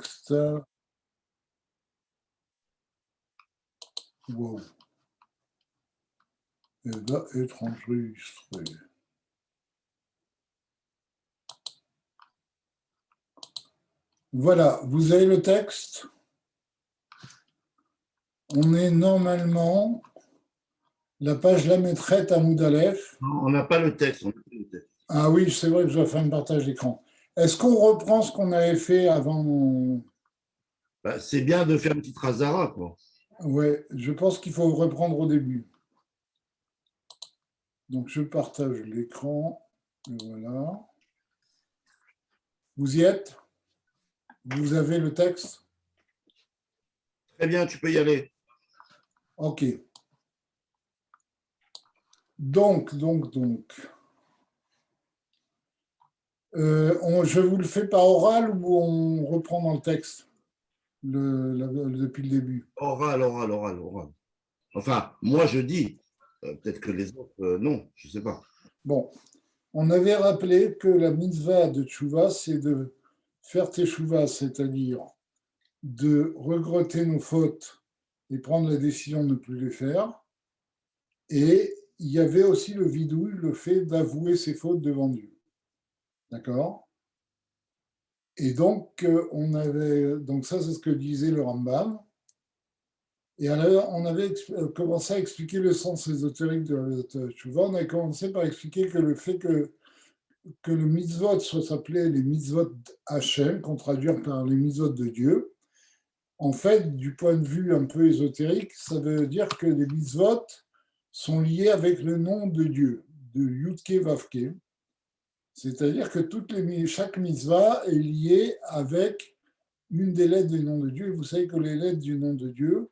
texte. Wow. Et va être enregistré. Voilà, vous avez le texte. On est normalement, la page la maîtrette à Moudalef. Non, on n'a pas le texte. Ah oui, c'est vrai que je dois faire un partage d'écran. Est-ce qu'on reprend ce qu'on avait fait avant? C'est bien de faire une petite razara, quoi. Oui, je pense qu'il faut reprendre au début. Donc, je partage l'écran. Voilà. Vous y êtes? Vous avez le texte? Très bien, tu peux y aller. OK. Donc. Je vous le fais par oral ou on reprend dans le texte depuis le début? Oral. Enfin, moi, je dis. Peut-être que les autres, non, je ne sais pas. Bon, on avait rappelé que la mitzvah de tchouva, c'est de faire teshuva, c'est-à-dire de regretter nos fautes et prendre la décision de ne plus les faire. Et il y avait aussi le vidouille, le fait d'avouer ses fautes devant Dieu. D'accord? Et donc, donc ça, c'est ce que disait le Rambam. Et alors, on avait commencé à expliquer le sens ésotérique de la tchouva. On avait commencé par expliquer que le fait que le mitzvot soit s'appelait les mitzvot Hachem, qu'on traduit par les mitzvot de Dieu, en fait, du point de vue un peu ésotérique, ça veut dire que les mitzvot sont liés avec le nom de Dieu, de Yudke Vavke. C'est-à-dire que chaque mitzvah est liée avec une des lettres du nom de Dieu. Et vous savez que les lettres du nom de Dieu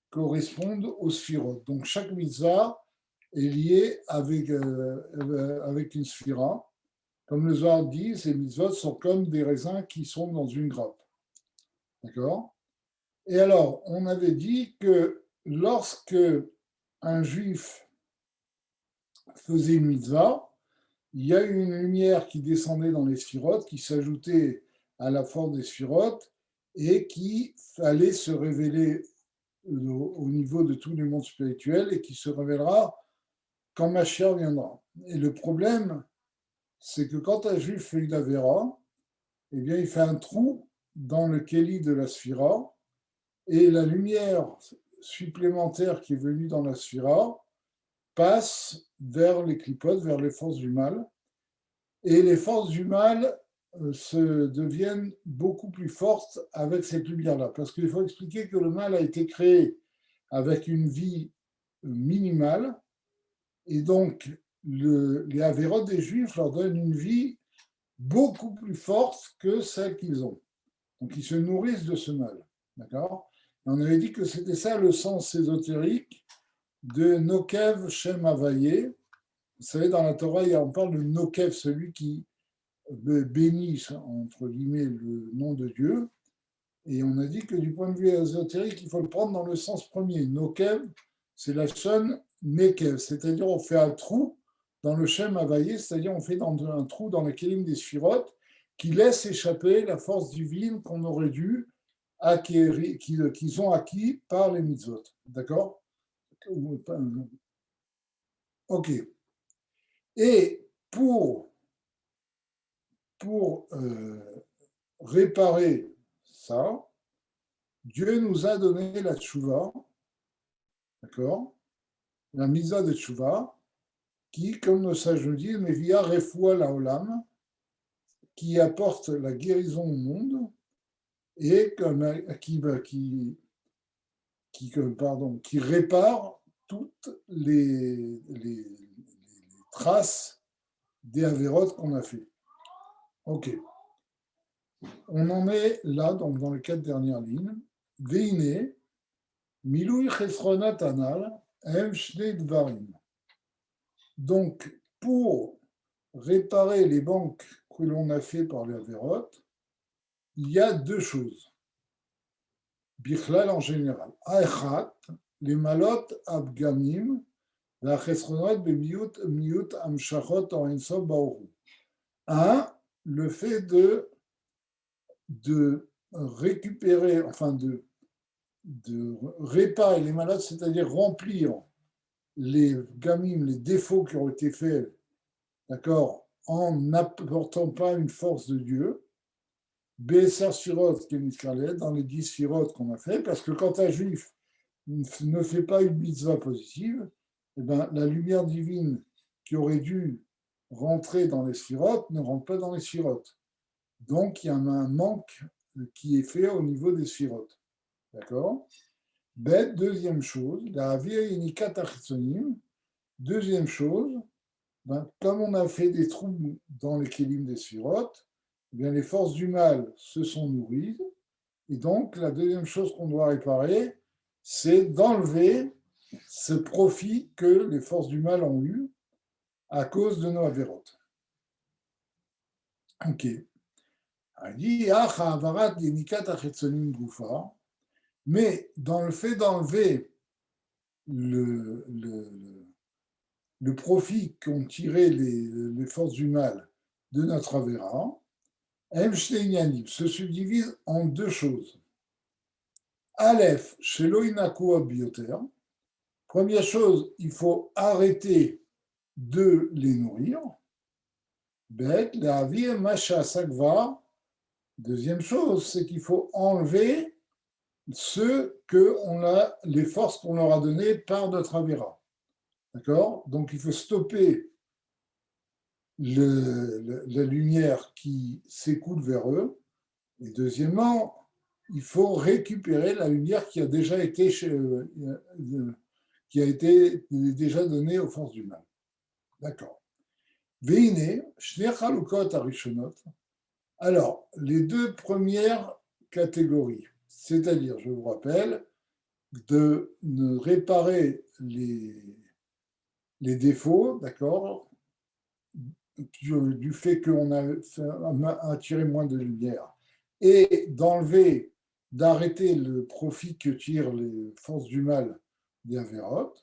correspondent aux sphirot. Donc chaque mitzvah est liée avec une sphira. Comme le Zohar dit, ces mitzvot sont comme des raisins qui sont dans une grappe. D'accord? Et alors, on avait dit que lorsque un juif faisait une mitzvah, il y a eu une lumière qui descendait dans les sphirotes, qui s'ajoutait à la force des sphirotes et qui allait se révéler au niveau de tous les mondes spirituels et qui se révélera quand Mashiach viendra. Et le problème, c'est que quand un juif fait une avéra, eh bien, il fait un trou dans le kéli de la sphira et la lumière supplémentaire qui est venue dans la sphira passe vers les clipotes, vers les forces du mal. Et les forces du mal deviennent beaucoup plus fortes avec cette lumière-là. Parce qu'il faut expliquer que le mal a été créé avec une vie minimale. Et donc, les avérotes des Juifs leur donnent une vie beaucoup plus forte que celle qu'ils ont. Donc, ils se nourrissent de ce mal. D'accord? Et on avait dit que c'était ça le sens ésotérique de Nokev Shem Havaye. Vous savez, dans la Torah, on parle de Nokev, celui qui bénit, entre guillemets, le nom de Dieu. Et on a dit que du point de vue ésotérique, il faut le prendre dans le sens premier. Nokev, c'est la sonne Nekev, c'est-à-dire on fait un trou dans le Shem Havaye, c'est-à-dire on fait un trou dans le Kélim des Sphirotes qui laisse échapper la force divine qu'on aurait dû acquérir, qu'ils ont acquis par les mitzvot. D'accord? Ok. Et pour réparer ça, Dieu nous a donné la tchouva, d'accord? La misa de tchouva, qui, comme le sage nous dit, mais via refoua la olam, qui apporte la guérison au monde et qui répare toutes les traces des avérotes qu'on a fait. Ok. On en est là, donc dans les 4 dernières lignes. Veine, milui chesronat anal, hem shnei dvarim. Donc, pour réparer les banques que l'on a fait par les avérotes, il y a 2 choses. Bichlal en général. Aechat, les malot abgamim, la chesronat bemiut amshachot en ensob baoru. Un, le fait de récupérer, enfin de réparer les malades, c'est-à-dire remplir les gamim, les défauts qui ont été faits, d'accord, en n'apportant pas une force de Dieu, BSR Sirot, dans les 10 Sirot qu'on a fait, parce que quand un juif ne fait pas une mitzvah positive, eh ben, la lumière divine qui aurait dû rentrer dans les Sirot ne rentre pas dans les Sirot. Donc, il y en a un manque qui est fait au niveau des Sirot. D'accord? Bête, deuxième chose, la Virinika Tachitsonim. Deuxième chose, ben, comme on a fait des trous dans les kélim des Sirot, eh bien, les forces du mal se sont nourries. Et donc, la deuxième chose qu'on doit réparer, c'est d'enlever ce profit que les forces du mal ont eu à cause de nos avérotes. Ok. Il dit, mais dans le fait d'enlever le profit qu'ont tiré les forces du mal de notre avéra, se subdivise en deux choses. Aleph, chez l'Oinaku Bioter. Première chose, il faut arrêter de les nourrir. Bet, la vie macha sakva. Deuxième chose, c'est qu'il faut enlever les forces qu'on leur a données par notre avéra. D'accord? Donc il faut stopper la lumière qui s'écoule vers eux. Et deuxièmement, il faut récupérer la lumière qui a déjà été déjà donnée aux forces du mal. D'accord. Veine, Shnei Chalukot Arishonot. Alors, les deux premières catégories, c'est-à-dire, je vous rappelle, de réparer les défauts, d'accord, du fait qu'on a attiré moins de lumière, et d'arrêter le profit que tirent les forces du mal des Averot.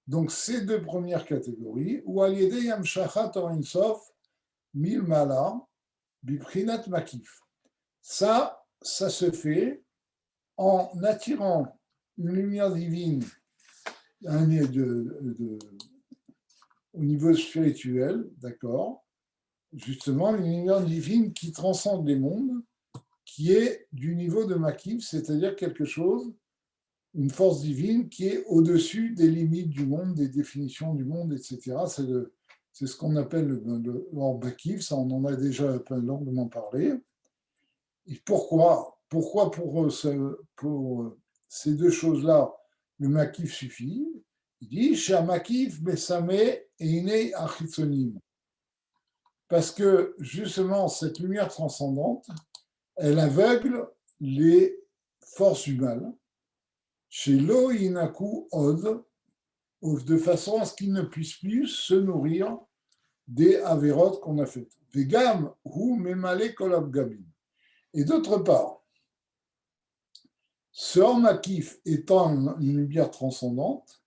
Donc, ces deux premières catégories, ou Aliede Yamshachat Sof Mil Mala, Biprinat Makif. Ça se fait en attirant une lumière divine au niveau spirituel, d'accord, justement une lumière divine qui transcende les mondes, qui est du niveau de Makif, c'est-à-dire quelque chose, une force divine qui est au-dessus des limites du monde, des définitions du monde, etc. C'est ce qu'on appelle le Makif, ça on en a déjà longuement parlé. Et pourquoi pour ces deux choses-là, le Makif suffit? Il dit, chez Makif, Besame et Ine Achitsonim. Parce que justement, cette lumière transcendante, elle aveugle les forces du mal. Chez Lo Inaku Od, de façon à ce qu'ils ne puissent plus se nourrir des avérotes qu'on a faites. Vegam hu memale kolab gabim. Et d'autre part, ce Makif étant une lumière transcendante,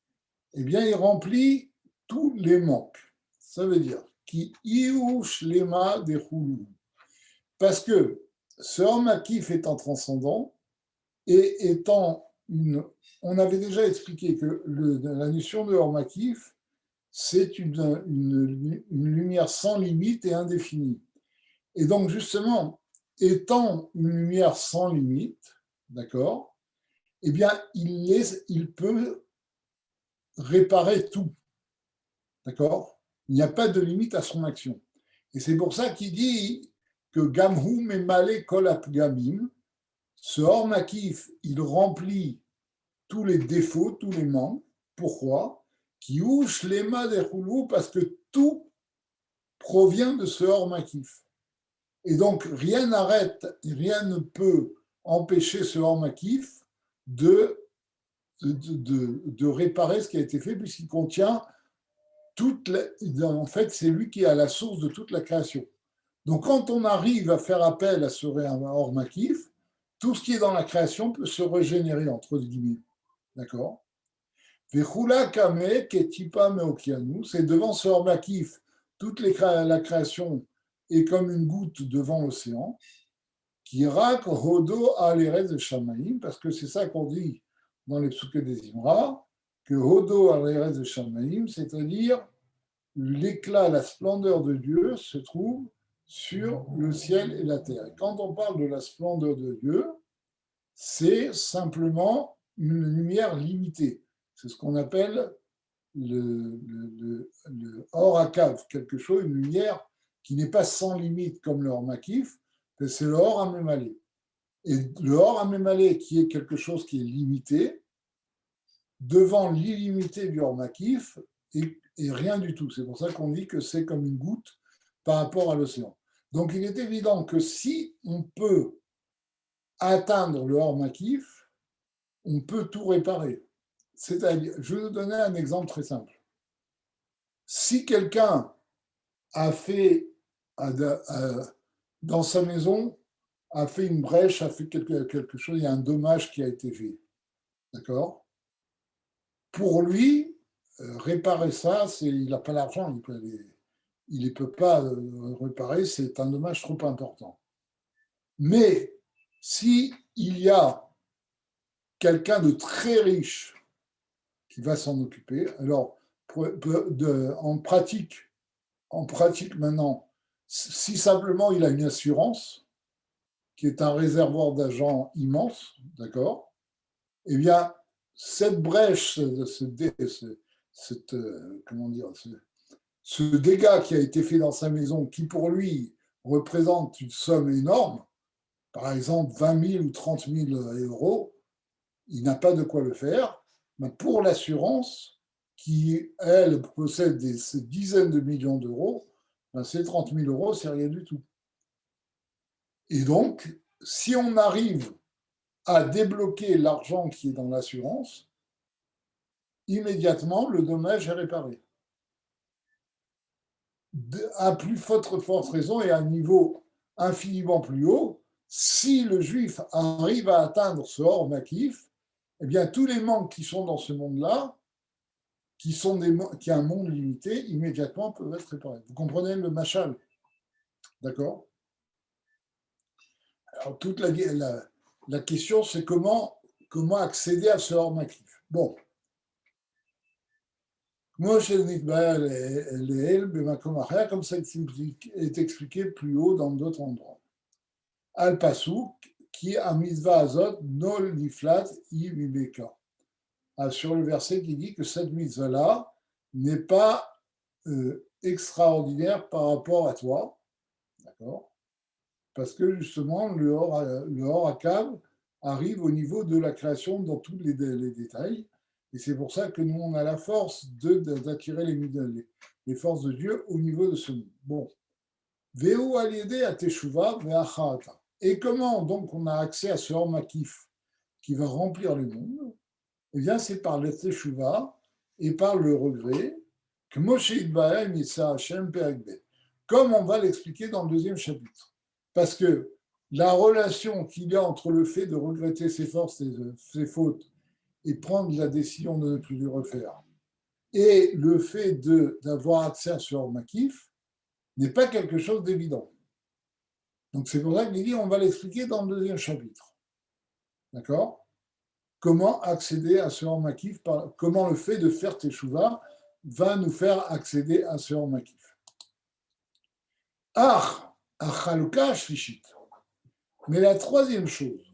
eh bien, il remplit tous les manques. Ça veut dire qui iush lema des roulou. Parce que ce Makif étant transcendant et étant on avait déjà expliqué que la notion de Makif, c'est une lumière sans limite et indéfinie. Et donc, justement, étant une lumière sans limite, d'accord, eh bien, il peut réparer tout, d'accord. Il n'y a pas de limite à son action. Et c'est pour ça qu'il dit que Gamhu Memale Kol Gamim, ce Or Makif, il remplit tous les défauts, tous les manques. Pourquoi? Qui ouche les mains des roulous, parce que tout provient de ce Or Makif. Et donc, rien n'arrête, rien ne peut empêcher ce Or Makif de réparer ce qui a été fait, puisqu'il contient en fait, c'est lui qui est à la source de toute la création. Donc, quand on arrive à faire appel à ce Or Makif, tout ce qui est dans la création peut se régénérer, entre guillemets. D'accord? C'est devant ce Or Makif, toute la création est comme une goutte devant l'océan. qui rak hodo al de Shamaim, parce que c'est ça qu'on dit dans les psuké des Imra, que hodo al de Shamaim, c'est-à-dire l'éclat, la splendeur de Dieu se trouve sur le ciel et la terre. Et quand on parle de la splendeur de Dieu, c'est simplement une lumière limitée. C'est ce qu'on appelle le Or Akav, quelque chose, une lumière qui n'est pas sans limite comme le Or Makif, mais c'est le Or Amémalé. Et le Or Amémalé, qui est quelque chose qui est limité, devant l'illimité du Or Makif, et rien du tout. C'est pour ça qu'on dit que c'est comme une goutte par rapport à l'océan. Donc il est évident que si on peut atteindre le Or Makif, on peut tout réparer. C'est-à-dire, je vais vous donner un exemple très simple. Si quelqu'un a fait, dans sa maison, a fait une brèche, a fait quelque chose, il y a un dommage qui a été fait, d'accord? Pour lui, réparer ça, il n'a pas l'argent, il ne peut pas réparer, c'est un dommage trop important. Mais si il y a quelqu'un de très riche qui va s'en occuper, alors en pratique maintenant, si simplement il a une assurance, qui est un réservoir d'argent immense, d'accord? Eh bien, cette brèche, comment dire, ce dégât qui a été fait dans sa maison, qui pour lui représente une somme énorme, par exemple 20 000 ou 30 000 euros, il n'a pas de quoi le faire. Mais pour l'assurance, qui, elle, possède des dizaines de millions d'euros, ben ces 30 000 euros, c'est rien du tout. Et donc, si on arrive à débloquer l'argent qui est dans l'assurance, immédiatement, le dommage est réparé. À plus forte raison et à un niveau infiniment plus haut, si le juif arrive à atteindre ce Or Makif, eh bien, tous les manques qui sont dans ce monde-là, qui a un monde limité, immédiatement peuvent être réparés. Vous comprenez le machal? D'accord? Alors, toute la question, c'est comment accéder à ce Or Makif. Bon. Moi, je n'ai pas comme ça est expliqué plus haut dans d'autres endroits. Al-Pasuk, qui a mitzvah azot, nol niflat i mibeka. Sur le verset qui dit que cette mitzvah-là n'est pas extraordinaire par rapport à toi, d'accord? Parce que justement, le Or Akav arrive au niveau de la création dans tous les détails. Et c'est pour ça que nous, on a la force d'attirer les forces de Dieu au niveau de ce monde. Bon. Veo aliédé à Teshuvah ve'achata. Et comment donc on a accès à ce Or Makif qui va remplir le monde? Eh bien, c'est par le Teshuvah et par le regret, que Moshe Itbahem Yitsa Hashem Perakbet, comme on va l'expliquer dans le deuxième chapitre. Parce que la relation qu'il y a entre le fait de regretter ses forces et ses fautes et prendre la décision de ne plus les refaire, et le fait d'avoir accès à ce Or Makif, n'est pas quelque chose d'évident. Donc c'est pour ça qu'il dit, on va l'expliquer dans le deuxième chapitre. D'accord? Comment accéder à ce Or Makif, comment le fait de faire Teshuvah va nous faire accéder à ce Or Makif. Chaluka Shlishit. Mais la troisième chose,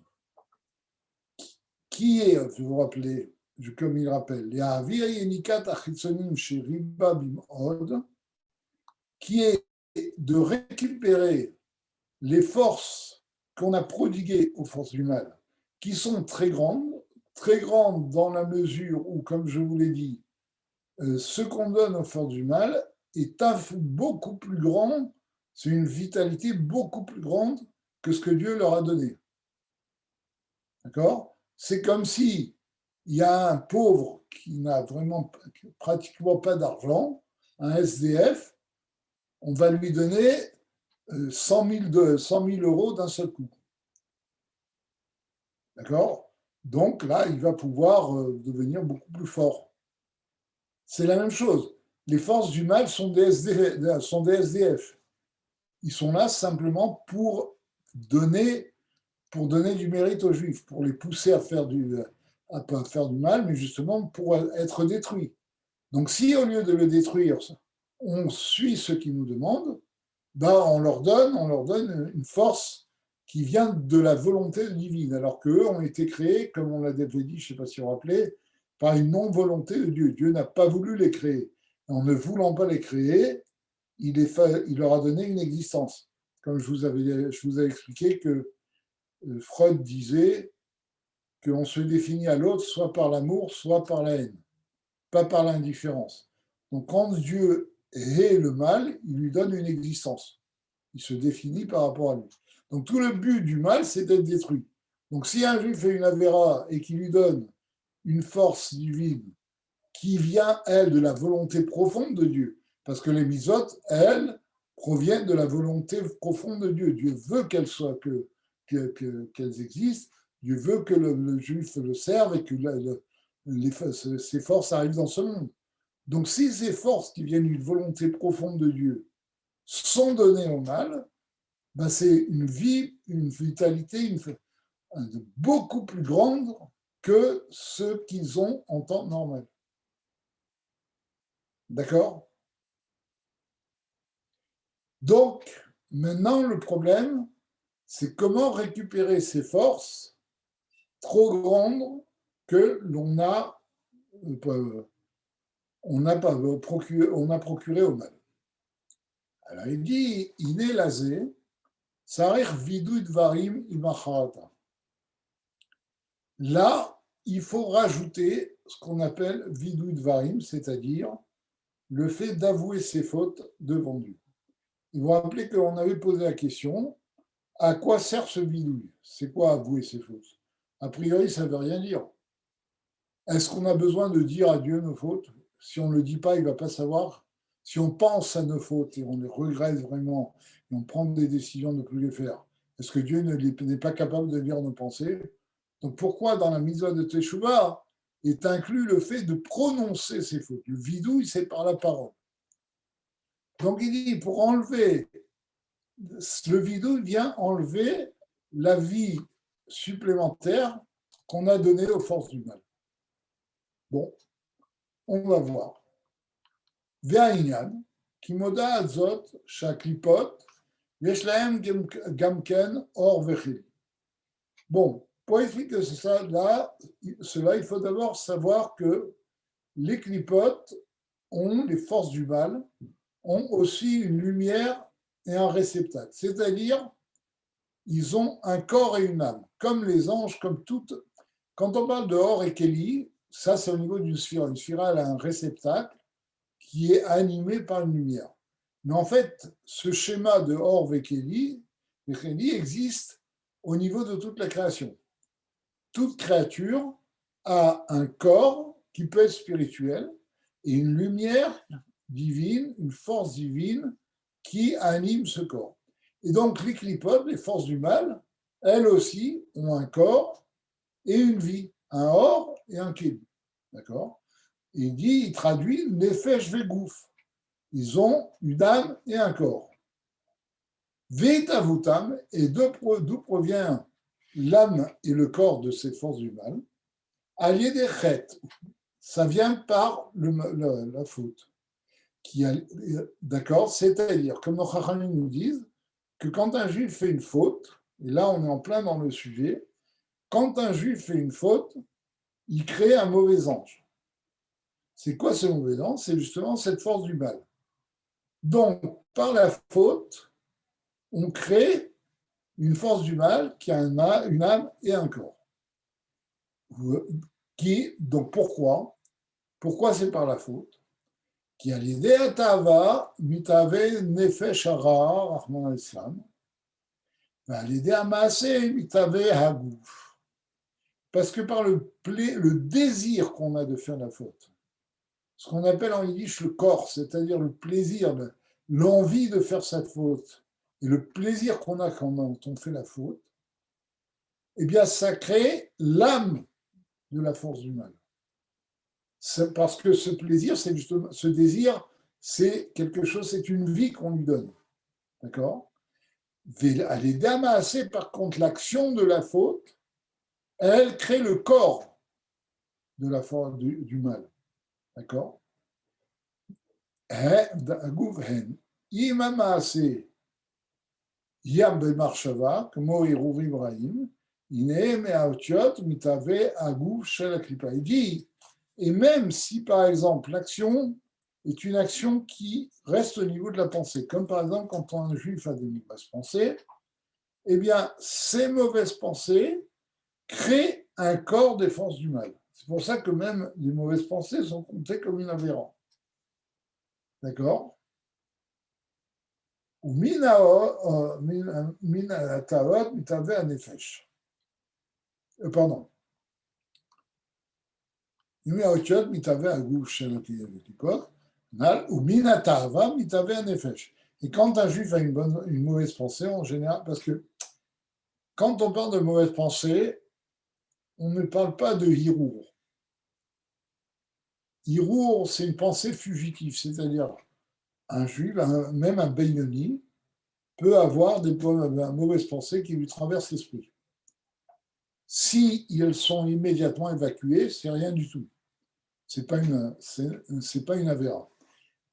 qui est, je vous rappelez, comme il rappelle, qui est de récupérer les forces qu'on a prodiguées aux forces du mal, qui sont très grandes dans la mesure où, comme je vous l'ai dit, ce qu'on donne aux forces du mal est beaucoup plus grand, c'est une vitalité beaucoup plus grande que ce que Dieu leur a donné. D'accord? C'est comme si il y a un pauvre qui n'a vraiment pratiquement pas d'argent, un SDF, on va lui donner 100 000 euros d'un seul coup. D'accord? Donc là, il va pouvoir devenir beaucoup plus fort. C'est la même chose. Les forces du mal sont des SDF. Ils sont là simplement pour donner pour donner du mérite aux Juifs, pour les pousser à faire à faire du mal, mais justement pour être détruits. Donc si au lieu de le détruire, on suit ce qu'ils nous demandent, ben on leur donne une force qui vient de la volonté divine, alors qu'eux ont été créés, comme on l'a déjà dit, je ne sais pas si vous vous rappelez, par une non-volonté de Dieu. Dieu n'a pas voulu les créer. En ne voulant pas les créer, il leur a donné une existence. Comme je vous avais expliqué que Freud disait qu'on se définit à l'autre soit par l'amour, soit par la haine, pas par l'indifférence. Donc quand Dieu hait le mal, il lui donne une existence. Il se définit par rapport à lui. Donc tout le but du mal, c'est d'être détruit. Donc si un juif fait une avéra et qu'il lui donne une force divine qui vient, elle, de la volonté profonde de Dieu, parce que les misotes, elles, proviennent de la volonté profonde de Dieu. Dieu veut qu'elles soient, qu'elles existent. Dieu veut que le juif le serve et que ces forces arrivent dans ce monde. Donc si ces forces qui viennent d'une volonté profonde de Dieu sont données au mal, ben c'est une vie, une vitalité beaucoup plus grande que ce qu'ils ont en temps normal. D'accord? Donc, maintenant, le problème, c'est comment récupérer ces forces trop grandes que l'on a, on a procuré au mal. Alors, il dit, iné lazé, sarich vidou dvarim imacharata. Là, il faut rajouter ce qu'on appelle vidou dvarim, c'est-à-dire le fait d'avouer ses fautes devant Dieu. Ils vont rappeler qu'on avait posé la question, à quoi sert ce bidouille? C'est quoi avouer ses fautes? A priori, ça ne veut rien dire. Est-ce qu'on a besoin de dire à Dieu nos fautes? Si on ne le dit pas, il ne va pas savoir. Si on pense à nos fautes et on les regrette vraiment, et on prend des décisions de ne plus les faire, est-ce que Dieu n'est pas capable de lire nos pensées? Donc pourquoi dans la mitzvah de Teshuvah est inclus le fait de prononcer ses fautes? Le vidouille, c'est par la parole. Donc il dit, pour enlever, le vidouille vient enlever la vie supplémentaire qu'on a donnée aux forces du mal. Bon, on va voir. Ve'ainyan, ki moda azot, shaklipot, yesh lahem gamken or vechil. Bon, pour expliquer cela, il faut d'abord savoir que les clipotes ont, les forces du mal, ont aussi une lumière et un réceptacle. C'est-à-dire, ils ont un corps et une âme, comme les anges, comme toutes. Quand on parle de Or et Kéli, ça c'est au niveau d'une sphère. Une sphère, elle a un réceptacle qui est animé par une lumière. Mais en fait, ce schéma de Or et Kéli existe au niveau de toute la création. Toute créature a un corps qui peut être spirituel et une lumière divine, une force divine qui anime ce corps. Et donc les clipotes, les forces du mal, elles aussi ont un corps et une vie, un or et un kéli. D'accord? Et il traduit nefesh vegouf. Ils ont une âme et un corps. Ve'tavutam, et d'où provient l'âme et le corps de ces forces du mal? Allié des chètes, ça vient par la faute. D'accord? C'est-à-dire, comme nos chachamim nous disent, que quand un juif fait une faute, et là on est en plein dans le sujet, quand un juif fait une faute, il crée un mauvais ange. C'est quoi ce mauvais ange? C'est justement cette force du mal. Donc, par la faute, on crée une force du mal qui a une âme et un corps. Donc pourquoi? Pourquoi c'est par la faute? Qui a l'idée à Tava, mitave nefesh hara, Rahman al-Islam, à l'idée à Maaseh, mitave hagouf. Parce que par le désir qu'on a de faire la faute, ce qu'on appelle en yiddish le corps, c'est-à-dire le plaisir, l'envie de faire sa faute, et le plaisir qu'on a quand on fait la faute, eh bien ça crée l'âme de la force du mal. C'est parce que ce plaisir, c'est justement, ce désir, c'est quelque chose, c'est une vie qu'on lui donne. D'accord? Par contre, l'action de la faute, elle crée le corps de la faute du mal. D'accord? אם המעשה ים במחשבה, כמו הרהורים רעים, הנה מהאותיות מתהווה הגוף של הקליפה. Il dit, et même si par exemple l'action est une action qui reste au niveau de la pensée, comme par exemple quand un juif a des mauvaises pensées, eh bien ces mauvaises pensées créent un corps des forces du mal. C'est pour ça que même les mauvaises pensées sont comptées comme une avéran. D'accord? ומן הטהרות מתהווה הנפש. פרדון. ומן האותיות מתהווה הגוף של הקליפות, ומן התאווה מתהווה הנפש. Et quand un juif a une mauvaise pensée, en général, parce que quand on parle de mauvaise pensée, on ne parle pas de hirour. Hirour, c'est une pensée fugitive, c'est-à-dire un juif, même un Benoni, peut avoir des mauvaises pensées qui lui traversent l'esprit. Si elles sont immédiatement évacuées, c'est rien du tout. C'est pas une avéra.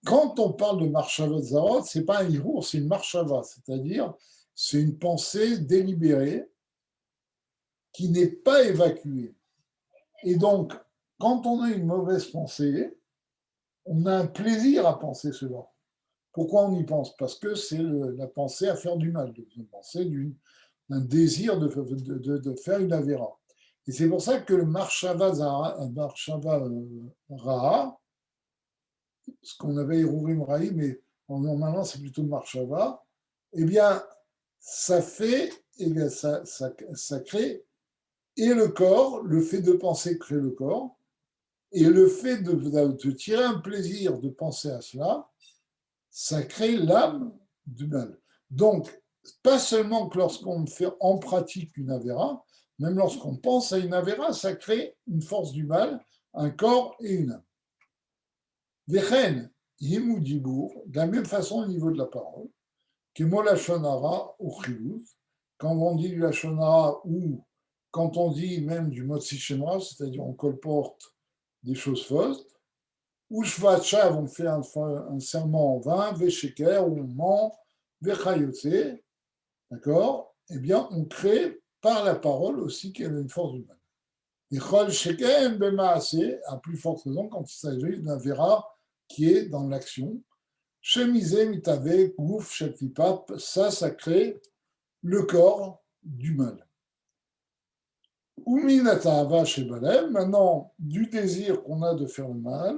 Quand on parle de marshava zarot, c'est pas un hirour, c'est une marshava, c'est-à-dire c'est une pensée délibérée qui n'est pas évacuée. Et donc, quand on a une mauvaise pensée, on a un plaisir à penser cela. Pourquoi on y pense? Parce que c'est la pensée à faire du mal, une pensée d'un désir de faire une avéra. Et c'est pour ça que le marshava ra'a, ce qu'on avait Hirurim Ra'i, mais normalement c'est plutôt marshava, eh bien, ça fait, eh bien, ça crée, et le corps, le fait de penser crée le corps, et le fait de tirer un plaisir de penser à cela, ça crée l'âme du mal. Donc, pas seulement que lorsqu'on fait en pratique une avéra, même lorsqu'on pense à une avéra, ça crée une force du mal, un corps et une âme. Vechen, yimu dibour, de la même façon au niveau de la parole, que mo lachonara ou chiluz, quand on dit du lachonara ou quand on dit même du motzi shemra, c'est-à-dire on colporte des choses fausses, ou shvat shav, on fait un serment en vain, vesheker, on ment, vechayotse, d'accord? Eh bien, on crée par la parole aussi qu'elle a une force humaine. Et chol shekem bemaase, à plus forte raison quand il s'agit d'un vera qui est dans l'action. Chemisé mitave, gouf, sheklipap, ça crée le corps du mal. Uminatava shebalem, maintenant, du désir qu'on a de faire le mal,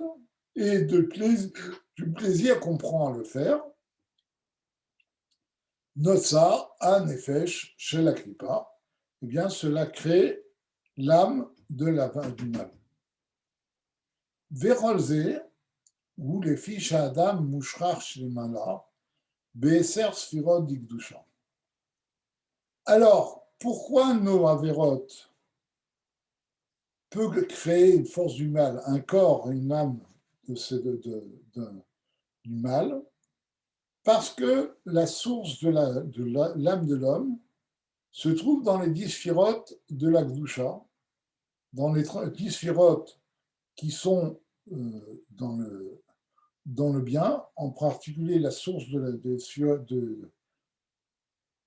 et du plaisir qu'on prend à le faire, Notsa, a nefesh, chez la klipa, eh bien cela crée l'âme du mal. Verolze, ou les fiches Adam mouchrach chez Mala, Beser Sfirot d'Igdusha. Alors, pourquoi nos Averot peut créer une force du mal, un corps, une âme du mal? Parce que la source de l'âme de l'homme se trouve dans les 10 sphirotes de la Gdusha, dans les 10 sphirotes qui sont dans le bien, en particulier la source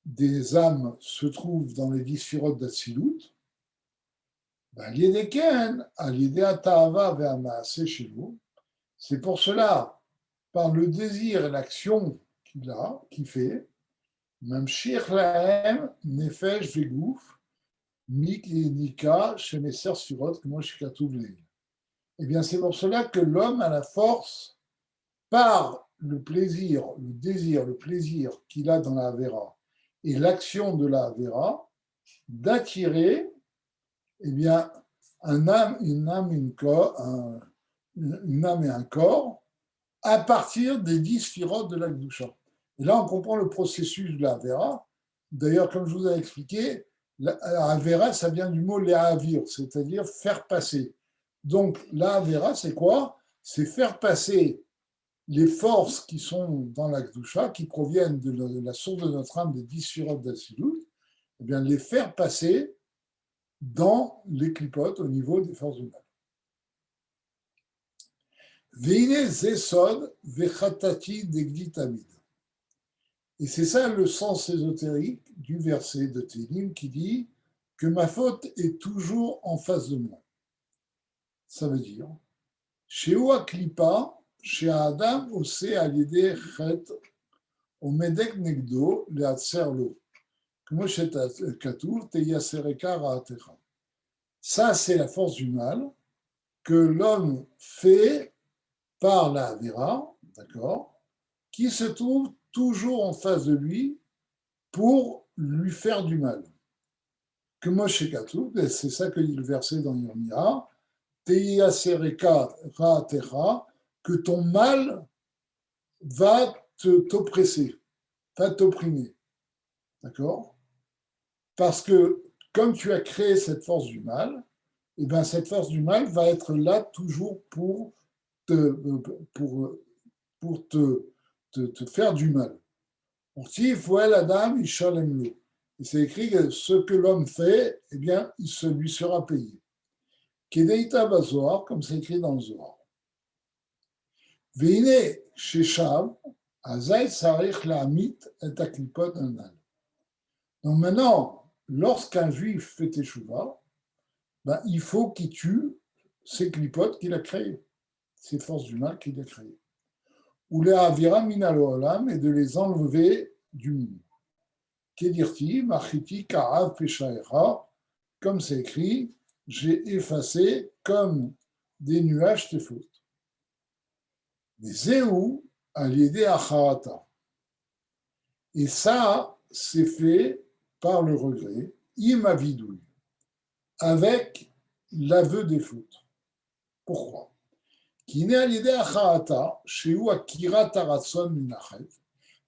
des âmes se trouve dans les 10 sphirotes d'Atsilut. C'est pour cela, par le désir et l'action qu'il fait, Mamshir lahem nefesh vegouf nika shemeser sfirot kmo shekatuv leil. Eh bien, c'est pour cela que l'homme a la force, par le plaisir, le désir, le plaisir qu'il a dans la Avera et l'action de la Avera, d'attirer, eh bien, une âme et un corps à partir des 10 sphirotes de la Gdusha. Et là, on comprend le processus de la Avera. D'ailleurs, comme je vous ai expliqué, la Avera, ça vient du mot le'avir, c'est-à-dire faire passer. Donc, la Avera, c'est quoi? C'est faire passer les forces qui sont dans la Kedusha, qui proviennent de la source de notre âme des 10 surotes d'Asilut, eh bien, les faire passer dans les clipotes au niveau des forces du mal. Veine zesod vechatati degdi tamid. Et c'est ça le sens ésotérique du verset de Télim qui dit que ma faute est toujours en face de moi. Ça veut dire, chez Ouaklipa, chez Adam, Ose Alide Chet, Omedek Negdo, le Hatserlo, comme chez Katour, Teyasereka Raatecha. Ça, c'est la force du mal que l'homme fait par la Avera, d'accord, qui se trouve toujours en face de lui pour lui faire du mal. Que Moshe Katou, c'est ça que dit le verset dans Yirmia, Teia Sereka Raatecha, que ton mal va t'oppresser, va t'opprimer. D'accord? Parce que comme tu as créé cette force du mal, et bien cette force du mal va être là toujours pour te, te faire du mal. Donc, si Foel Adam, Ishalem Lo. Et c'est écrit que ce que l'homme fait, eh bien, il se lui sera payé. Kedeita Bazoar, comme c'est écrit dans le Zohar. Veine Sheshav, Azai Sarich La'amit et Aklipot Anal. Donc maintenant, lorsqu'un juif fait teshuva, ben, il faut qu'il tue ces clipotes qu'il a créées, ces forces du mal qu'il a créées. Ou les avira minal olam, et de les enlever du monde. Kedirti, machiti, karav, peshaecha, comme c'est écrit, j'ai effacé comme des nuages tes fautes. Mais zéou, à l'idée acharata. Et ça, c'est fait par le regret, imavidouille, avec l'aveu des fautes. Pourquoi?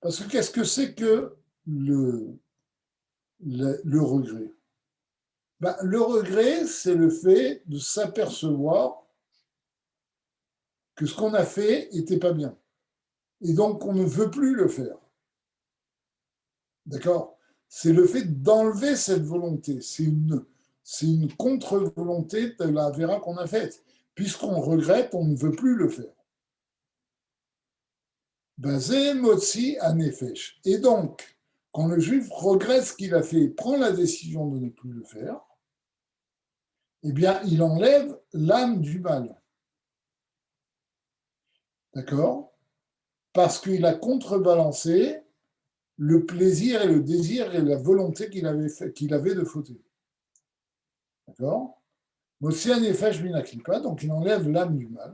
Parce que qu'est-ce que c'est que le regret? Ben, le regret, c'est le fait de s'apercevoir que ce qu'on a fait n'était pas bien. Et donc, on ne veut plus le faire. D'accord? C'est le fait d'enlever cette volonté. C'est une contre-volonté de la vera qu'on a faite. Puisqu'on regrette, on ne veut plus le faire. Bazé motzi anefesh. Et donc, quand le juif regrette ce qu'il a fait, prend la décision de ne plus le faire, eh bien, il enlève l'âme du mal. D'accord? Parce qu'il a contrebalancé le plaisir et le désir et la volonté qu'il avait de fauter. D'accord? Motzi anefesh minaklipa, donc il enlève l'âme du mal.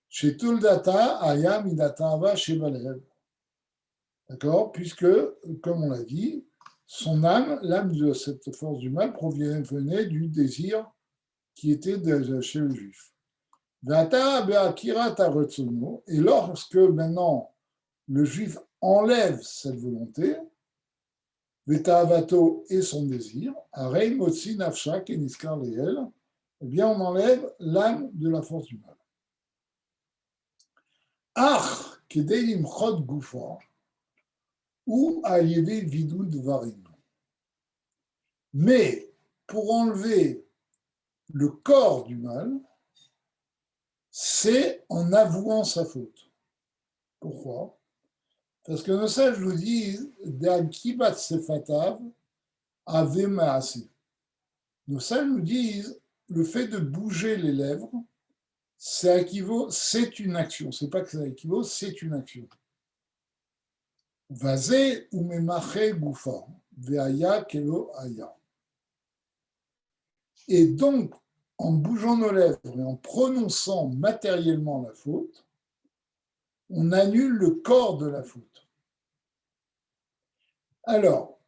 Chez Tuldata, Aya Midata Ava Shebalev. D'accord? Puisque, comme on l'a dit, son âme, l'âme de cette force du mal, venait du désir qui était chez le juif. Et lorsque maintenant le juif enlève cette volonté, Vetavato et son désir, Arei Motsi Nafshak et Niskar Leel, eh bien on enlève l'âme de la force du mal. Ach, Kedeim Chod Goufa, ou à yévé vidou de varim. Mais pour enlever le corps du mal, c'est en avouant sa faute. Pourquoi? Parce que nos sages nous disent d'Akibat Sefatav Ave Maasi. Nos sages nous disent le fait de bouger les lèvres, c'est une action. C'est pas que ça équivaut, c'est une action. Vazé ou memache goufa, veaya kelo aya. Et donc, en bougeant nos lèvres et en prononçant matériellement la faute, on annule le corps de la faute. Alors,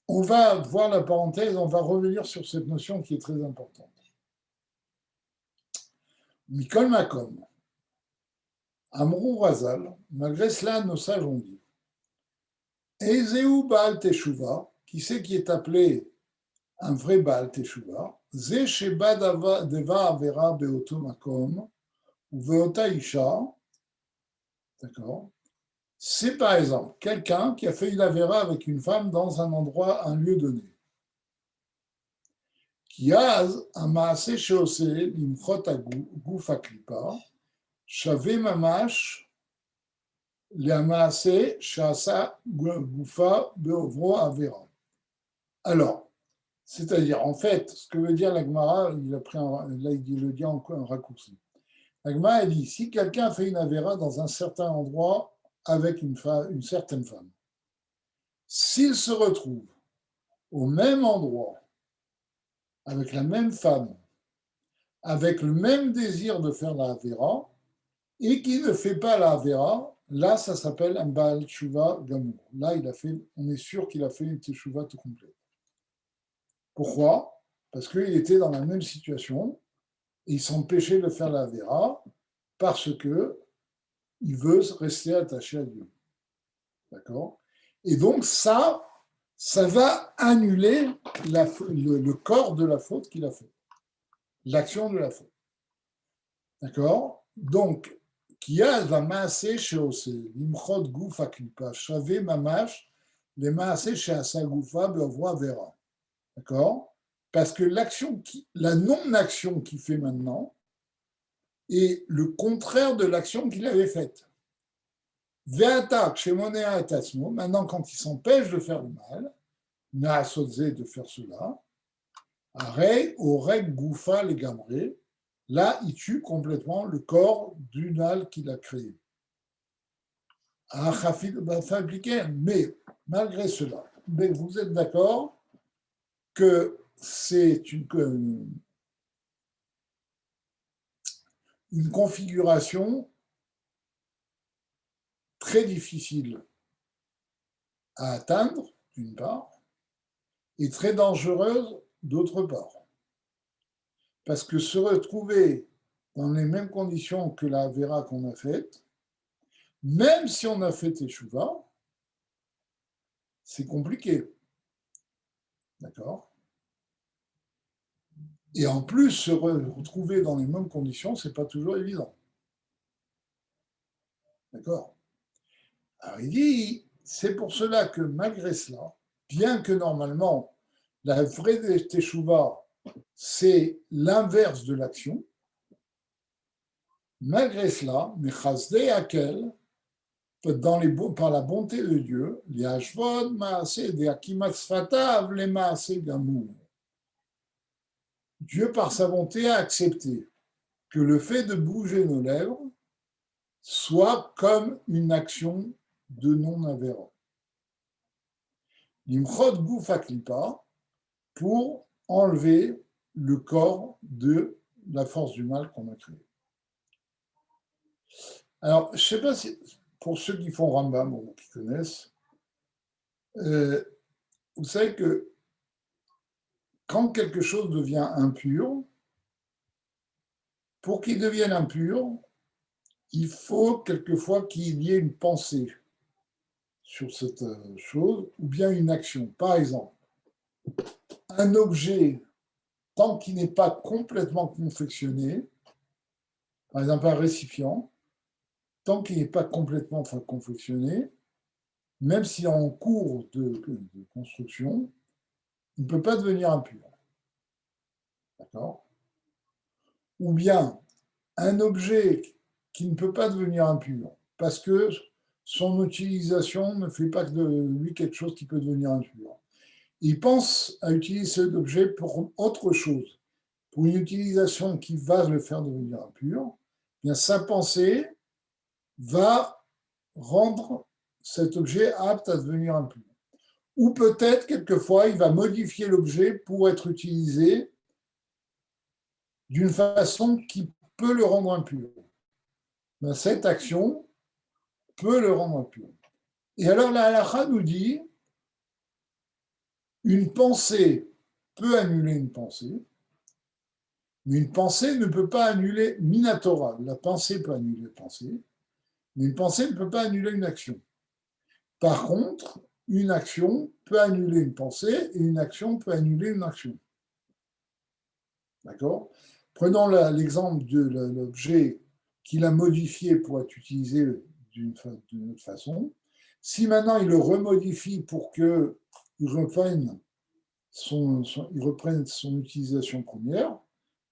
on va voir la parenthèse, on va revenir sur cette notion qui est très importante. Mikol Makom, Amrou Razal, malgré cela, nos sages ont dit Ezeu Baal Teshuva, qui c'est qui est appelé un vrai Baal Teshuva, Ze Sheba Deva Avera Beoto Makom, ou Veota Isha, D'accord? C'est par exemple quelqu'un qui a fait une avéra avec une femme dans un endroit, un lieu donné. Qui a un maasé sheosé limchot הגוף הקליפה, שווה ממש למעשה שעשה גופה בעוברו עבירה. Alors, c'est-à-dire, en fait, ce que veut dire la Gemara, il a pris là, il le dit en un raccourci. La Gemara, elle dit, si quelqu'un fait une avéra dans un certain endroit avec une certaine femme, s'il se retrouve au même endroit, avec la même femme, avec le même désir de faire la avéra, et qui ne fait pas la avéra, là, ça s'appelle un Baal Tshuva Gamour. Là, on est sûr qu'il a fait une Teshuvah tout complète. Pourquoi? Parce qu'il était dans la même situation et il s'empêchait de faire la Vera parce que il veut rester attaché à Dieu. D'accord? Et donc, ça va annuler le corps de la faute qu'il a fait, l'action de la faute. D'accord? Donc, qui a va maasé chez Osé, l'imchot gouf aklipa, chavé mamash, les maasé chez asa goufa, beovra vera. D'accord? Parce que la non-action qu'il fait maintenant est le contraire de l'action qu'il avait faite. Ve'atak chez Monéa et Tasmo, maintenant quand il s'empêche de faire le mal, Naasodze de faire cela, Arei, Oreg, Goufa, les Gamré, là il tue complètement le corps du mal qu'il a créé. Mais malgré cela, vous êtes d'accord que c'est une configuration très difficile à atteindre, d'une part, et très dangereuse, d'autre part. Parce que se retrouver dans les mêmes conditions que la Vera qu'on a faite, même si on a fait Teshuvah, c'est compliqué. D'accord? Et en plus, se retrouver dans les mêmes conditions, c'est pas toujours évident. D'accord? Alors il dit, c'est pour cela que malgré cela, bien que normalement, la vraie Teshuvah, c'est l'inverse de l'action, malgré cela, Mechasdei Akel, par la bonté de Dieu, les Hashvod Maaseh de Akimat Sfatav les Maaseh Gamour. Dieu, par sa bonté, a accepté que le fait de bouger nos lèvres soit comme une action de non-avéra. L'imchot gouf aklipa, pour enlever le corps de la force du mal qu'on a créé. Alors, je ne sais pas si, pour ceux qui font Rambam ou qui connaissent, vous savez que quand quelque chose devient impur, pour qu'il devienne impur, il faut quelquefois qu'il y ait une pensée sur cette chose ou bien une action. Par exemple, un objet, tant qu'il n'est pas complètement confectionné, par exemple un récipient, tant qu'il n'est pas complètement confectionné, même s'il est en cours de construction, il ne peut pas devenir impur. D'accord? Ou bien un objet qui ne peut pas devenir impur parce que son utilisation ne fait pas de lui quelque chose qui peut devenir impur. Il pense à utiliser cet objet pour autre chose, pour une utilisation qui va le faire devenir impur, bien sa pensée va rendre cet objet apte à devenir impur. Ou peut-être, quelquefois, il va modifier l'objet pour être utilisé d'une façon qui peut le rendre impur. Ben, cette action peut le rendre impur. Et alors la halakha nous dit, une pensée peut annuler une pensée, mais une pensée ne peut pas annuler minatora. La pensée peut annuler la pensée, mais une pensée ne peut pas annuler une action. Par contre, une action peut annuler une pensée et une action peut annuler une action. D'accord? Prenons l'exemple de l'objet qu'il a modifié pour être utilisé d'une autre façon. Si maintenant il le remodifie pour qu'il reprenne il reprenne son utilisation première,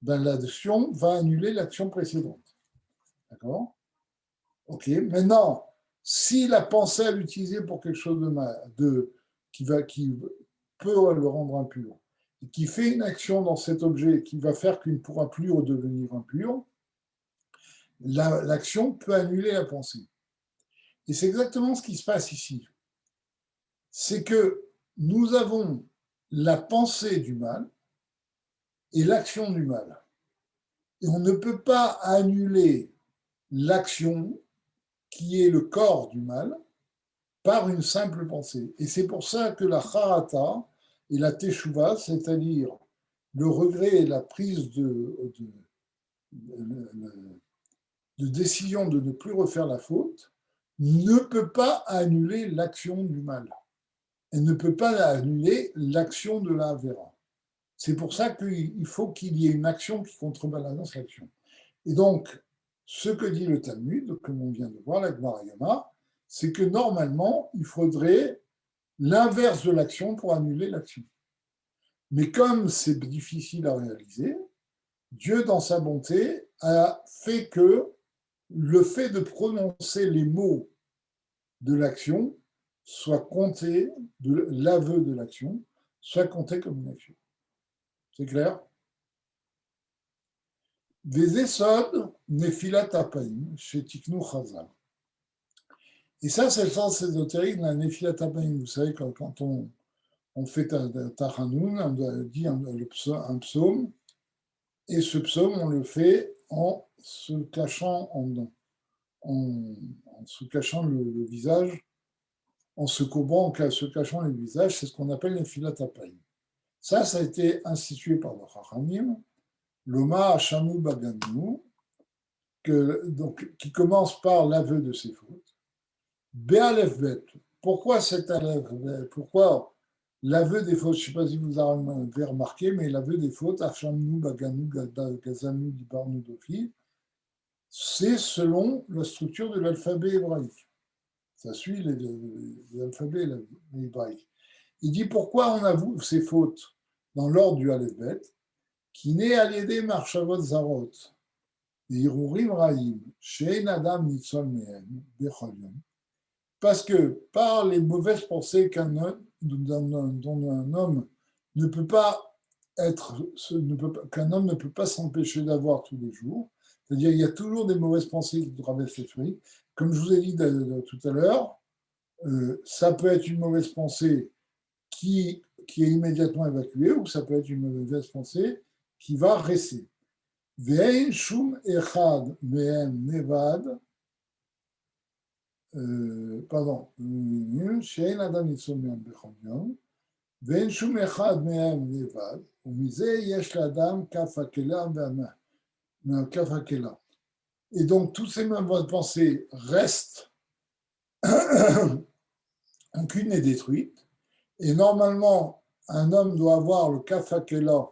ben l'action va annuler l'action précédente. D'accord? Ok. Maintenant, s'il a pensé à l'utiliser pour quelque chose qui peut le rendre impur, et qui fait une action dans cet objet qui va faire qu'il ne pourra plus redevenir impur, l'action peut annuler la pensée. Et c'est exactement ce qui se passe ici. C'est que nous avons la pensée du mal et l'action du mal. Et on ne peut pas annuler l'action qui est le corps du mal par une simple pensée. Et c'est pour ça que la charata et la teshuva, c'est-à-dire le regret et la prise de décision de ne plus refaire la faute, ne peut pas annuler l'action du mal. Elle ne peut pas annuler l'action de la Avera. C'est pour ça qu'il faut qu'il y ait une action qui contrebalance l'action. Et donc, ce que dit le Talmud, comme on vient de voir, la Gemara Yama, c'est que normalement, il faudrait l'inverse de l'action pour annuler l'action. Mais comme c'est difficile à réaliser, Dieu, dans sa bonté, a fait que le fait de prononcer les mots de l'action soit compté, de l'aveu de l'action, soit compté comme une action. C'est clair? Des Esod, Nefilat Apaim, chez Tiknou Chazal. Et ça, c'est le sens ésotérique de la Nefilat Apaim. Vous savez, quand on fait Tachanoun, on dit un psaume, et ce psaume, on le fait en se cachant en se cachant le visage, en se courbant, en se cachant le visage, c'est ce qu'on appelle Nefilat Apaim. Ça a été institué par le Chachamim, l'Oma Hashamu Baganu, qui commence par l'aveu de ses fautes. Béalef Bet. Pourquoi cet Aleph? Pourquoi l'aveu des fautes? Je ne sais pas si vous avez remarqué, mais l'aveu des fautes, Hashamu Baganu Gazanu Dibarnu Dofi, c'est selon la structure de l'alphabet hébraïque. Ça suit l'alphabet hébraïque. Il dit pourquoi on avoue ces fautes dans l'ordre du Aleph Bet, qui n'est à l'aider Marchavot Zarot, Hirurim Raïm, Shein Adam Nitzol Mehem, Bechol Yom, parce que par les mauvaises pensées dont un homme ne peut pas qu'un homme ne peut pas s'empêcher d'avoir tous les jours, c'est-à-dire il y a toujours des mauvaises pensées qui traversent l'esprit. Comme je vous ai dit tout à l'heure, ça peut être une mauvaise pensée qui est immédiatement évacuée, ou ça peut être une mauvaise pensée qui va rester. Ve'ein shum echad mehem nevad, pardon, she'ein adam nitzol mehem bechol yom, ve'ein shum echad mehem nevad, u'mizeh yesh l'adam kaf hakela kaf hakela. Et donc, toutes ces mauvaises pensées restent, aucune n'est détruite, et normalement, un homme doit avoir le kaf hakela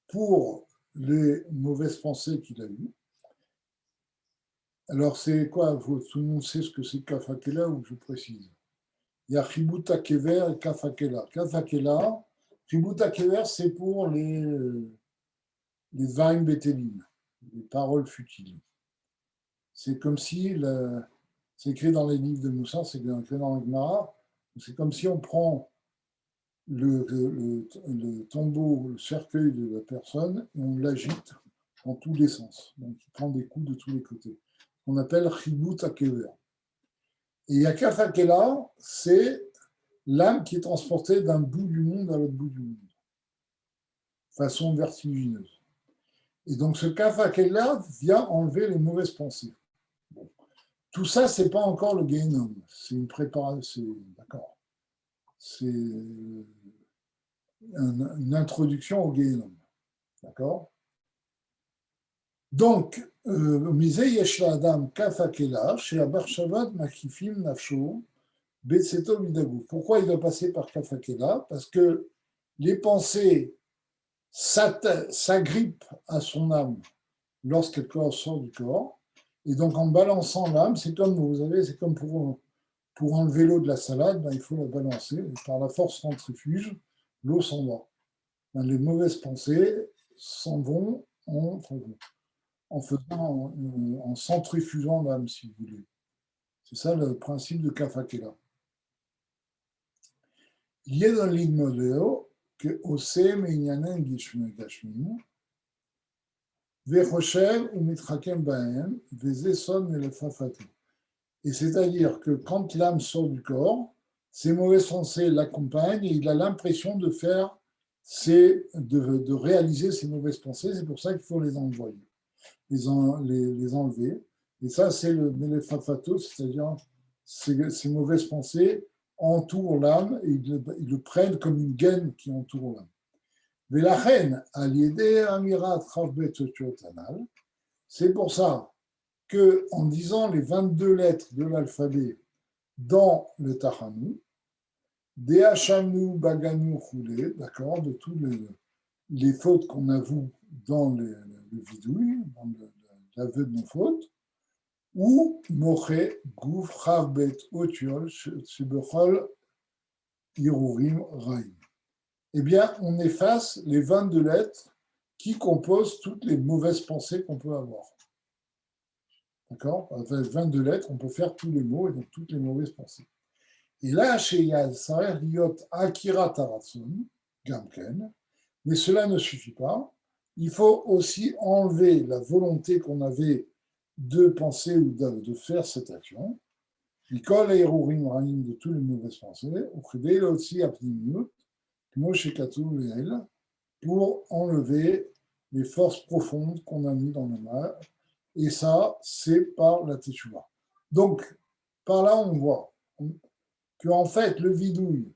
pour les mauvaises pensées qu'il a eues. Alors, c'est quoi? Tout le monde sait ce que c'est kaf hakela, ou je précise? Il y a chibut hakever et kaf hakela. Kaf hakela, chibut hakever, c'est pour les vaim betelim, les paroles futiles. C'est comme si, c'est écrit dans les livres de Moussa, c'est écrit dans le Gemara, c'est comme si on prend le tombeau, le cercueil de la personne, et on l'agite en tous les sens. Donc, il prend des coups de tous les côtés. On appelle chibut hakever. Et il y a kaf hakela, c'est l'âme qui est transportée d'un bout du monde à l'autre bout du monde, de façon vertigineuse. Et donc, ce kaf hakela vient enlever les mauvaises pensées. Bon. Tout ça, ce n'est pas encore le Gehinnom. C'est une préparation, d'accord. C'est une introduction au Gehinnom. D'accord. Donc, Misé Yesh Adam Kaf Hakela, chez Abarshavat Makifim Nafsho, Betseto Midagou. Pourquoi il doit passer par Kaf Hakela? Parce que les pensées s'agrippent à son âme lorsqu'elle sort du corps, Et donc, en balançant l'âme, c'est comme, vous savez, c'est comme pour enlever l'eau de la salade, ben, il faut la balancer. Et par la force centrifuge, l'eau s'en va. Ben, les mauvaises pensées s'en vont en centrifugant l'âme, si vous voulez. C'est ça le principe de Kafakela. Il y a dans l'Idmodéo que Ose Meinyanen Gashminu, Vechoshev ou Mitrakem Bahem, Vezeson et le Fafatu. Et c'est-à-dire que quand l'âme sort du corps, ces mauvaises pensées l'accompagnent et il a l'impression de de réaliser ces mauvaises pensées. C'est pour ça qu'il faut les envoyer, les enlever. Et ça, c'est le Melefafato, c'est-à-dire ces mauvaises pensées entourent l'âme et ils le prennent comme une gaine qui entoure l'âme. Velachen, al-yedeh amirat chavbet otiotanal, c'est pour ça qu'en disant les 22 lettres de l'alphabet dans le Tachanu, Dehachanu, Baganu, Choulé, d'accord, de toutes les fautes qu'on avoue dans le vidouille, dans l'aveu de nos fautes, ou Moche, Gouf, Chavbet, Otiol, Shebechol, Irurim, Raim. Eh bien, on efface les 22 lettres qui composent toutes les mauvaises pensées qu'on peut avoir. D'accord? Avec 22 lettres, on peut faire tous les mots et donc toutes les mauvaises pensées. Et là, chez Yad, ça a l'air Akira Taratson, Gamken, mais cela ne suffit pas. Il faut aussi enlever la volonté qu'on avait de penser ou de faire cette action. Mikol et Erurim Rahim de toutes les mauvaises pensées, au Khidé, là aussi, Apnimut, Moshe Katou et elle, pour enlever les forces profondes qu'on a mis dans le mal. Et ça, c'est par la Teshuvah. Donc, par là, on voit qu'en fait, le vidouille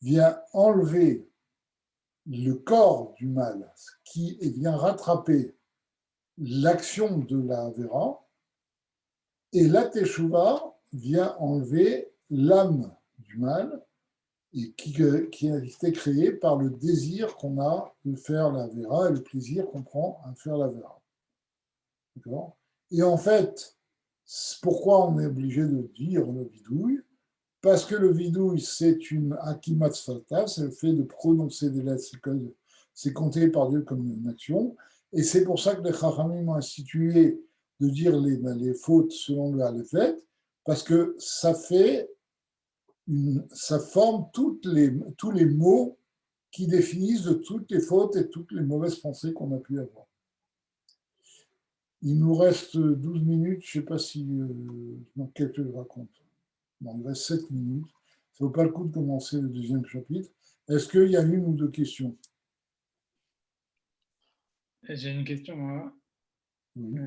vient enlever le corps du mal, qui vient rattraper l'action de la Avera, et la Teshuvah vient enlever l'âme du mal, et qui a été créée par le désir qu'on a de faire la Avera et le plaisir qu'on prend à faire la Avera. D'accord? Et en fait, pourquoi on est obligé de dire le vidouille? Parce que le vidouille, c'est une akimatsfata, c'est le fait de prononcer des lettres, c'est compté par Dieu comme une action. Et c'est pour ça que les Chachamim ont institué de dire les fautes selon le Alephet, parce que ça forme tous les mots qui définissent de toutes les fautes et toutes les mauvaises pensées qu'on a pu avoir. Il nous reste 12 minutes, je ne sais pas si dans quelques je raconte. Bon, il reste 7 minutes. Ça ne vaut pas le coup de commencer le deuxième chapitre. Est-ce qu'il y a une ou deux questions? J'ai une question, moi. Oui.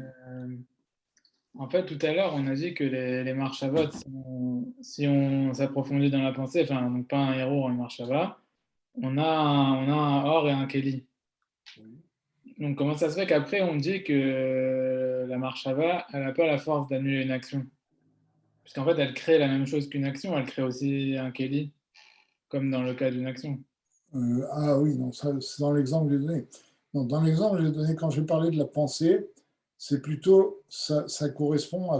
En fait, tout à l'heure, on a dit que les marchavot, si on s'approfondit dans la pensée, enfin, donc pas un héros, une marchava, on a un or et un keli. Oui. Donc, comment ça se fait qu'après, on dit que la marchava, elle n'a pas la force d'annuler une action? Puisqu'en fait, elle crée la même chose qu'une action, elle crée aussi un keli, comme dans le cas d'une action. Ah oui, non, ça, c'est dans l'exemple que j'ai donné. Non, dans l'exemple que j'ai donné, quand j'ai parlé de la pensée, c'est plutôt, ça correspond à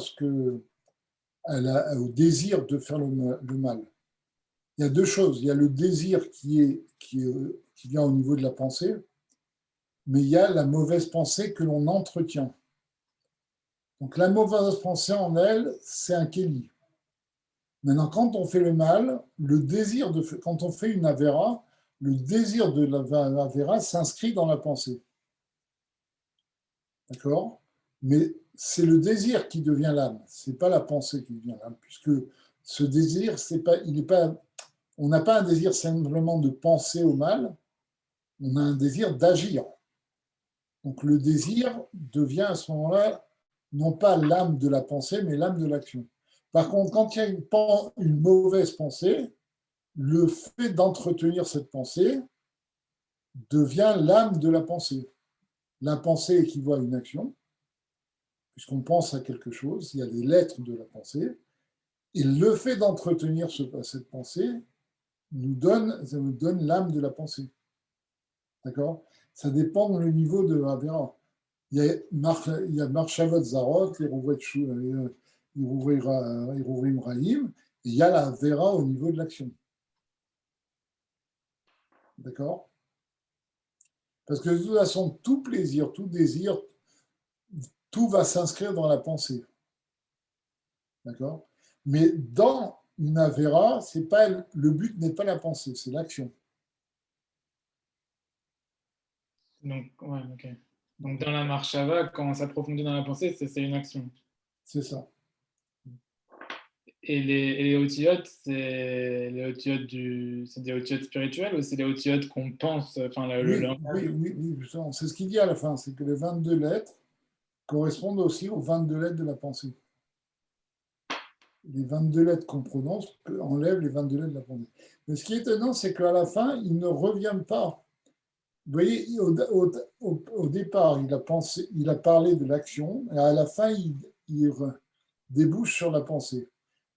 au désir de faire le mal. Il y a deux choses. Il y a le désir qui vient au niveau de la pensée, mais il y a la mauvaise pensée que l'on entretient. Donc la mauvaise pensée en elle, c'est un kéli. Maintenant, quand on fait le mal, quand on fait une avéra, le désir de l'avéra s'inscrit dans la pensée. D'accord? Mais c'est le désir qui devient l'âme, c'est pas la pensée qui devient l'âme, puisque ce désir, on n'a pas un désir simplement de penser au mal, on a un désir d'agir. Donc le désir devient à ce moment-là non pas l'âme de la pensée, mais l'âme de l'action. Par contre, quand il y a une mauvaise pensée, le fait d'entretenir cette pensée devient l'âme de la pensée. La pensée équivaut à une action, puisqu'on pense à quelque chose, il y a les lettres de la pensée, et le fait d'entretenir cette pensée ça nous donne l'âme de la pensée. D'accord? Ça dépend du niveau de Avera. il y a Marshavot Zarot, Irurim Raïm, et il y a la Vera au niveau de l'action. D'accord? Parce que de toute façon, tout plaisir, tout désir, tout va s'inscrire dans la pensée. D'accord? Mais dans une Avera, le but n'est pas la pensée, c'est l'action. Donc, ouais, ok. Donc, dans la marshava, quand on s'approfondit dans la pensée, c'est une action. C'est ça. Et les otiotes, c'est des otiotes spirituels ou c'est des otiotes qu'on pense, enfin, le langage? Oui, justement. C'est ce qu'il dit à la fin, c'est que les 22 lettres correspondent aussi aux 22 lettres de la pensée. Les 22 lettres qu'on prononce enlèvent les 22 lettres de la pensée. Mais ce qui est étonnant, c'est qu'à la fin, il ne revient pas. Vous voyez, au départ, il a parlé de l'action, et à la fin, il débouche sur la pensée.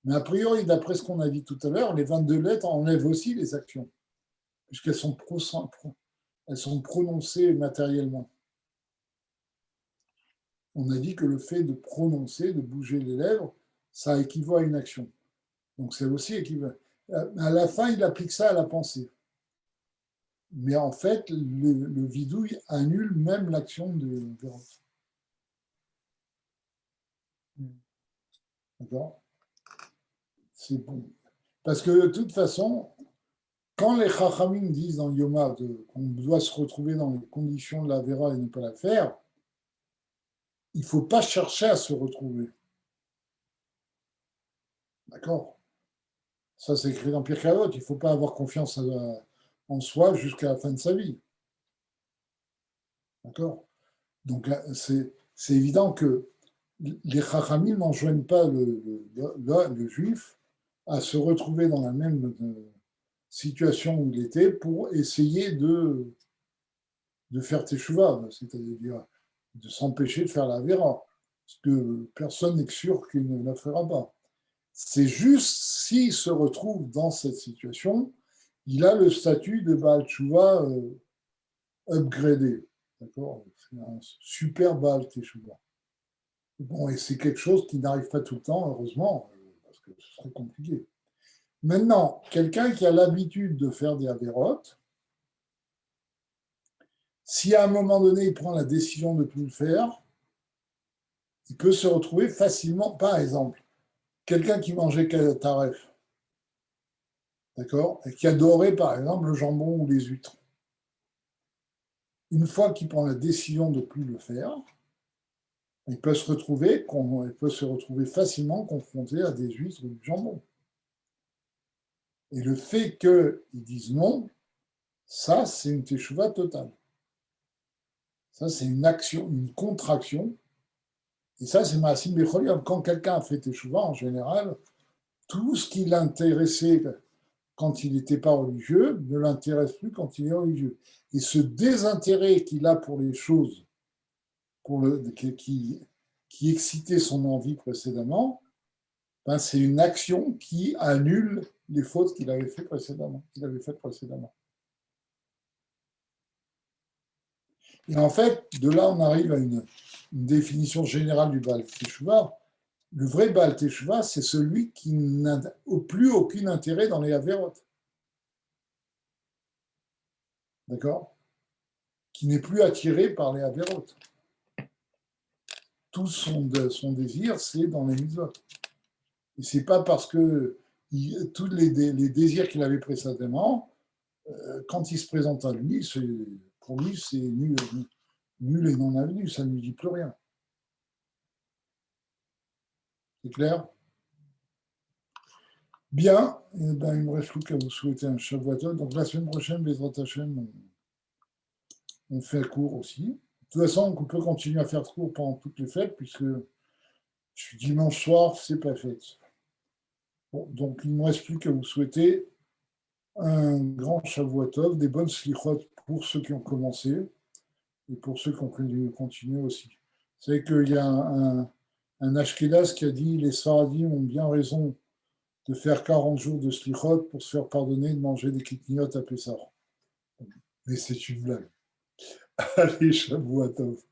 Mais a priori, d'après ce qu'on a dit tout à l'heure, les 22 lettres enlèvent aussi les actions, puisqu'elles sont, elles sont prononcées matériellement. On a dit que le fait de prononcer, de bouger les lèvres, ça équivaut à une action. Donc c'est aussi équivalent. À la fin, il applique ça à la pensée. Mais en fait, le vidouille annule même l'action de Véron. D'accord? C'est bon. Parce que de toute façon, quand les Chachamim disent dans Yoma qu'on doit se retrouver dans les conditions de la Vera et ne pas la faire, il ne faut pas chercher à se retrouver. D'accord? Ça, c'est écrit dans Pirkei Avot. Il ne faut pas avoir confiance en soi jusqu'à la fin de sa vie. D'accord? Donc, c'est évident que les Chachamim n'enjoignent pas le juif à se retrouver dans la même situation où il était pour essayer de faire teshuva, c'est-à-dire de s'empêcher de faire la vera, parce que personne n'est sûr qu'il ne la fera pas. C'est juste s'il se retrouve dans cette situation, il a le statut de Baal Teshuva upgradé. D'accord? C'est un super Baal Teshuva. Bon, et c'est quelque chose qui n'arrive pas tout le temps, heureusement, parce que ce serait compliqué. Maintenant, quelqu'un qui a l'habitude de faire des avérotes, si à un moment donné, il prend la décision de ne plus le faire, il peut se retrouver facilement, par exemple, quelqu'un qui mangeait taref, d'accord, et qui adorait, par exemple, le jambon ou les huîtres. Une fois qu'il prend la décision de ne plus le faire, il peut se retrouver facilement confronté à des huîtres ou du jambon. Et le fait qu'ils disent non, ça, c'est une teshuva totale. Ça, c'est une action, une contraction. Et ça, c'est Maasim Becholiam. Quand quelqu'un a fait teshuva, en général, tout ce qui l'intéressait quand il n'était pas religieux ne l'intéresse plus quand il est religieux. Et ce désintérêt qu'il a pour les choses qui excitait son envie précédemment, ben, c'est une action qui annule les fautes qu'il avait faites précédemment. Et en fait, de là, on arrive à une définition générale du Baal Teshuva. Le vrai Baal Teshuva, c'est celui qui n'a plus aucun intérêt dans les Averot. D'accord? Qui n'est plus attiré par les Averot. Tout son désir, c'est dans les mitzvot. Et c'est pas parce que tous les désirs qu'il avait précédemment, quand il se présente à lui, pour lui, c'est nul et non avenu, ça ne lui dit plus rien. C'est clair? Bien, eh ben, il ne me reste plus qu'à vous souhaiter un Shavuot Tov. Donc la semaine prochaine, Bezrat Hashem, on fait cours aussi. De toute façon, on peut continuer à faire cours pendant toutes les fêtes, puisque dimanche soir, c'est pas fête. Bon, donc il ne me reste plus qu'à vous souhaiter un grand Shavuot Tov, des bonnes slichot pour ceux qui ont commencé et pour ceux qui ont continué aussi. Vous savez qu'il y a un Ashkenaz qui a dit les Sfaradim ont bien raison de faire 40 jours de slichot pour se faire pardonner de manger des kitniot à Pessah. Mais c'est une blague. Allez, Shavuot Tov.